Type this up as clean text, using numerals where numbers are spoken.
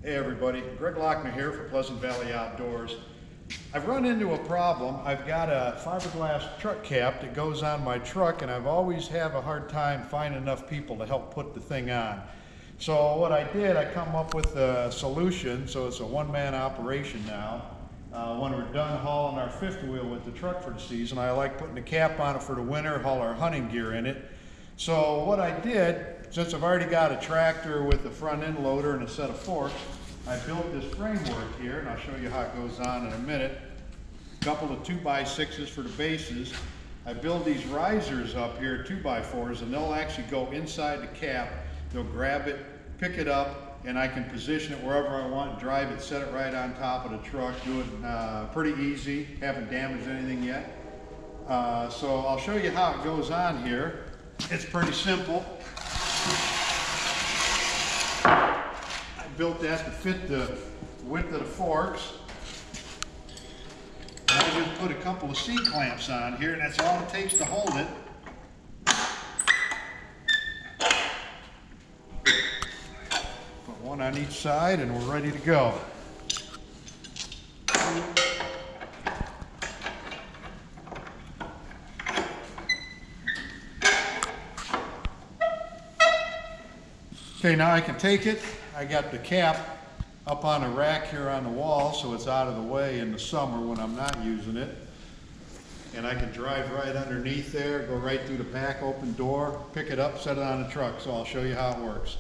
Hey everybody, Greg Lochner here for Pleasant Valley Outdoors. I've run into a problem. I've got a fiberglass truck cap that goes on my truck and I've always have a hard time finding enough people to help put the thing on. So what I did, I come up with a solution, so it's a one-man operation now. When we're done hauling our fifth wheel with the truck for the season, I like putting the cap on it for the winter, haul our hunting gear in it. So what I did, since I've already got a tractor with a front end loader and a set of forks, I built this framework here, and I'll show you how it goes on in a minute. A couple of 2x6s for the bases. I build these risers up here, 2x4s, and they'll actually go inside the cap. They'll grab it, pick it up, and I can position it wherever I want, drive it, set it right on top of the truck, do it pretty easy, haven't damaged anything yet. So I'll show you how it goes on here. It's pretty simple. I built that to fit the width of the forks. And I just put a couple of C-clamps on here, and that's all it takes to hold it. Put one on each side and we're ready to go. Okay, now I can take it. I got the cap up on a rack here on the wall so it's out of the way in the summer when I'm not using it. And I can drive right underneath there, go right through the back open door, pick it up, set it on the truck. So I'll show you how it works.